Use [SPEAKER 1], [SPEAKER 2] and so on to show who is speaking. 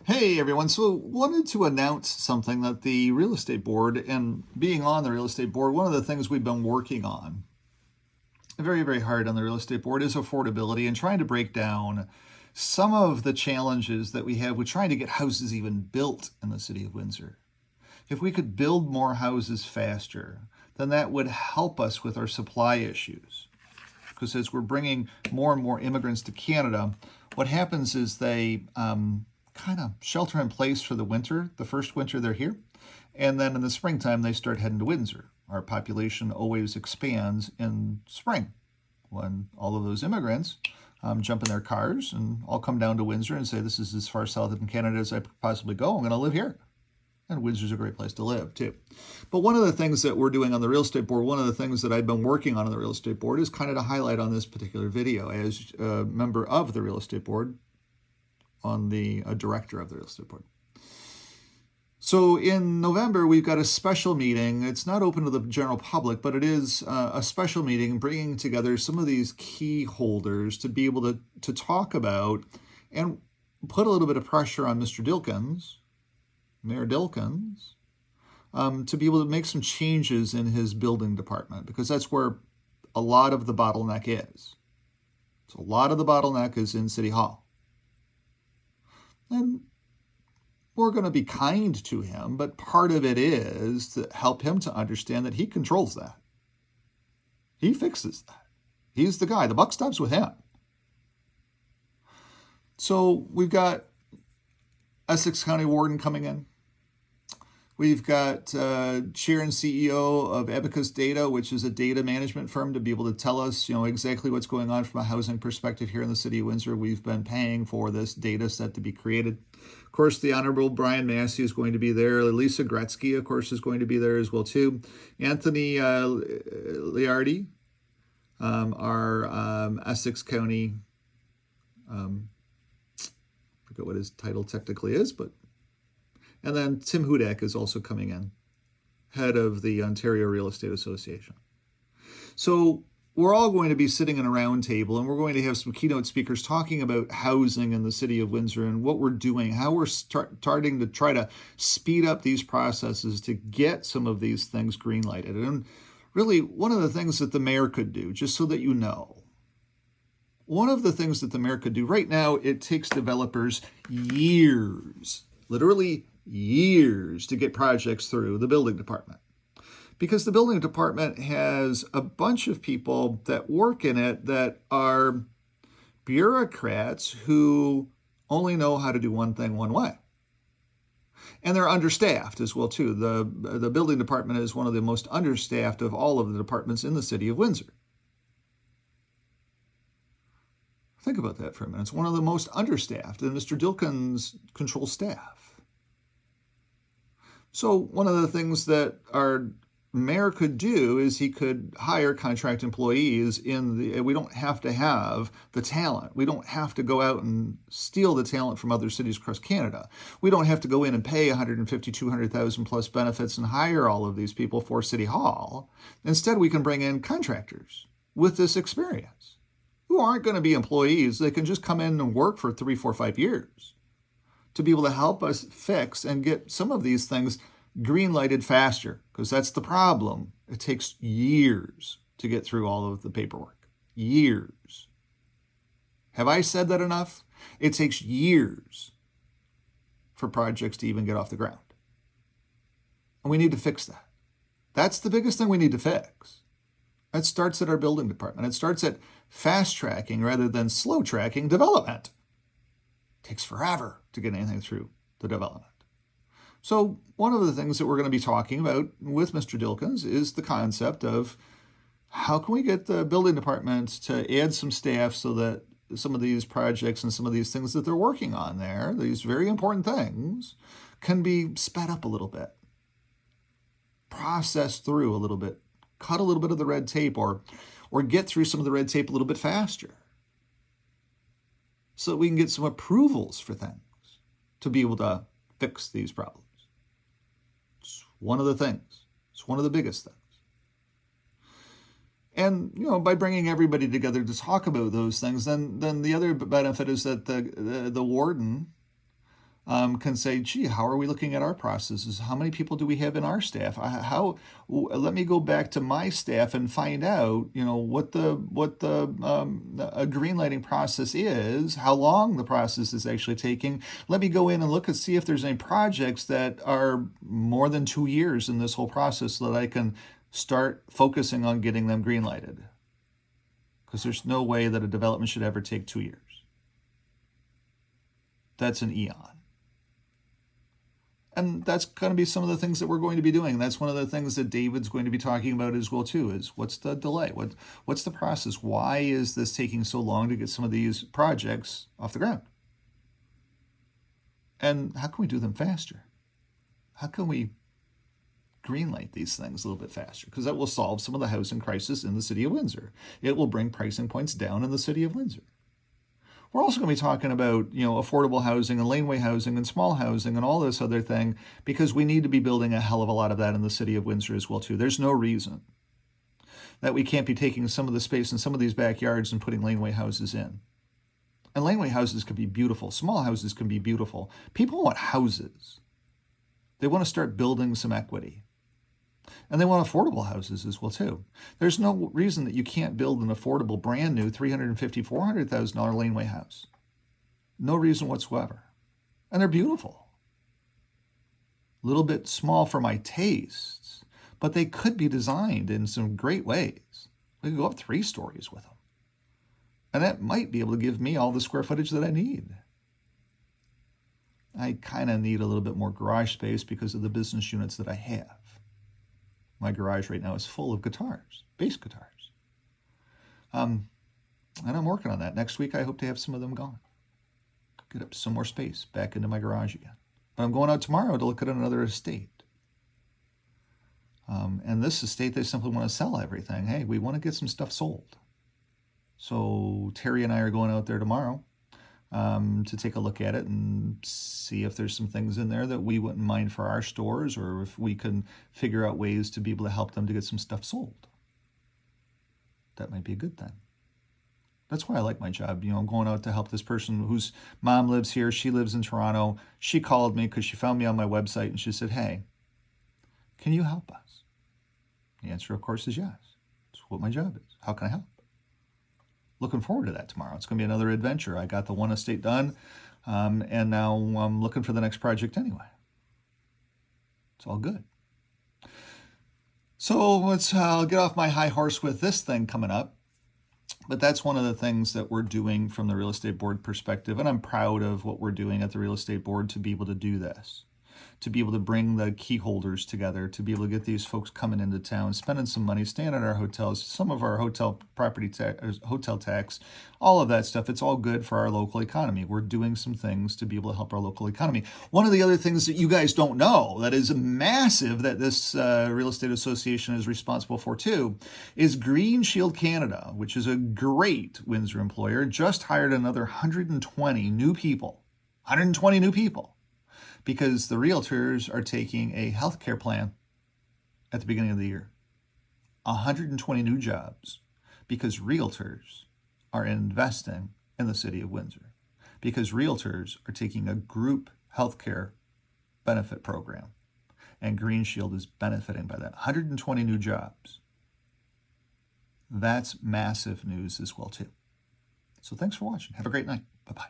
[SPEAKER 1] Hey everyone, so wanted to announce something that the real estate board, and being on the real estate board, one of the things we've been working on very, very hard on the real estate board is affordability and trying to break down some of the challenges that we have with trying to get houses even built in the city of Windsor. If we could build more houses faster, then that would help us with our supply issues. Because as we're bringing more and more immigrants to Canada, what happens is they kind of shelter in place for the winter, the first winter they're here. And then in the springtime, they start heading to Windsor. Our population always expands in spring when all of those immigrants jump in their cars and all come down to Windsor and say, this is as far south in Canada as I could possibly go. I'm going to live here. And Windsor's a great place to live, too. But one of the things that we're doing on the real estate board, one of the things that I've been working on the real estate board is kind of to highlight on this particular video as a member of the real estate board, on the director of the real estate board. So in November, we've got a special meeting. It's not open to the general public, but it is a special meeting bringing together some of these key holders to be able to talk about and put a little bit of pressure on Mr. Dilkins, Mayor Dilkins, to be able to make some changes in his building department, because that's where a lot of the bottleneck is. So a lot of the bottleneck is in City Hall. And we're going to be kind to him, but part of it is to help him to understand that he controls that. He fixes that. He's the guy. The buck stops with him. So we've got Essex County Warden coming in. We've got Chair and CEO of Abacus Data, which is a data management firm, to be able to tell us, exactly what's going on from a housing perspective here in the city of Windsor. We've been paying for this data set to be created. Of course, the Honorable Brian Massey is going to be there. Lisa Gretzky, of course, is going to be there as well, too. Anthony Liardi, our Essex County, I forget what his title technically is, but and then Tim Hudak is also coming in, head of the Ontario Real Estate Association. So we're all going to be sitting in a round table, and we're going to have some keynote speakers talking about housing in the city of Windsor and what we're doing, how we're starting to try to speed up these processes to get some of these things green-lighted. And really, one of the things that the mayor could do, just so that you know, one of the things that the mayor could do right now, it takes developers years, literally years, to get projects through the building department, because the building department has a bunch of people that work in it that are bureaucrats who only know how to do one thing one way. And they're understaffed as well, too. The building department is one of the most understaffed of all of the departments in the city of Windsor. Think about that for a minute. It's one of the most understaffed, and Mr. Dilkins controls staff. So one of the things that our mayor could do is he could hire contract employees we don't have to have the talent. We don't have to go out and steal the talent from other cities across Canada. We don't have to go in and pay 150, 200,000 plus benefits and hire all of these people for City Hall. Instead, we can bring in contractors with this experience who aren't going to be employees. They can just come in and work for 3, 4, 5 years to be able to help us fix and get some of these things green-lighted faster, because that's the problem. It takes years to get through all of the paperwork. Years. Have I said that enough? It takes years for projects to even get off the ground. And we need to fix that. That's the biggest thing we need to fix. It starts at our building department. It starts at fast-tracking rather than slow-tracking development. It takes forever to get anything through the development. So one of the things that we're going to be talking about with Mr. Dilkins is the concept of how can we get the building department to add some staff so that some of these projects and some of these things that they're working on there, these very important things, can be sped up a little bit, processed through a little bit, cut a little bit of the red tape, or get through some of the red tape a little bit faster, so that we can get some approvals for things to be able to fix these problems. It's one of the things. It's one of the biggest things. And, by bringing everybody together to talk about those things, then the other benefit is that the warden can say, gee, how are we looking at our processes? How many people do we have in our staff? Let me go back to my staff and find out, what a green lighting process is, how long the process is actually taking. Let me go in and look and see if there's any projects that are more than 2 years in this whole process so that I can start focusing on getting them green lighted. Because there's no way that a development should ever take 2 years. That's an eon. And that's going to be some of the things that we're going to be doing. That's one of the things that David's going to be talking about as well too, is what's the delay? What's the process? Why is this taking so long to get some of these projects off the ground? And how can we do them faster? How can we greenlight these things a little bit faster? Because that will solve some of the housing crisis in the city of Windsor. It will bring pricing points down in the city of Windsor. We're also going to be talking about, affordable housing and laneway housing and small housing and all this other thing, because we need to be building a hell of a lot of that in the city of Windsor as well too. There's no reason that we can't be taking some of the space in some of these backyards and putting laneway houses in. And laneway houses can be beautiful. Small houses can be beautiful. People want houses. They want to start building some equity. And they want affordable houses as well too. There's no reason that you can't build an affordable, brand new $350,000, $400,000 laneway house. No reason whatsoever. And they're beautiful. A little bit small for my tastes, but they could be designed in some great ways. We could go up 3 stories with them. And that might be able to give me all the square footage that I need. I kind of need a little bit more garage space because of the business units that I have. My garage right now is full of guitars, bass guitars. And I'm working on that. Next week, I hope to have some of them gone. Get up some more space back into my garage again. But I'm going out tomorrow to look at another estate. And this estate, they simply want to sell everything. Hey, we want to get some stuff sold. So Terry and I are going out there tomorrow to take a look at it and see if there's some things in there that we wouldn't mind for our stores, or if we can figure out ways to be able to help them to get some stuff sold. That might be a good thing. That's why I like my job. I'm going out to help this person whose mom lives here. She lives in Toronto. She called me because she found me on my website and she said, hey, can you help us? The answer, of course, is yes. That's what my job is. How can I help? Looking forward to that tomorrow. It's going to be another adventure. I got the one estate done, and now I'm looking for the next project anyway. It's all good. So let's get off my high horse with this thing coming up. But that's one of the things that we're doing from the real estate board perspective, and I'm proud of what we're doing at the real estate board to be able to do this. To be able to bring the key holders together, to be able to get these folks coming into town, spending some money, staying at our hotels, some of our hotel property tax, hotel tax, all of that stuff. It's all good for our local economy. We're doing some things to be able to help our local economy. One of the other things that you guys don't know that is massive that this real estate association is responsible for too is Green Shield Canada, which is a great Windsor employer, just hired another 120 new people. 120 new people. Because the realtors are taking a healthcare plan at the beginning of the year. 120 new jobs because realtors are investing in the city of Windsor. Because realtors are taking a group healthcare benefit program. And Green Shield is benefiting by that. 120 new jobs. That's massive news as well too. So thanks for watching. Have a great night. Bye-bye.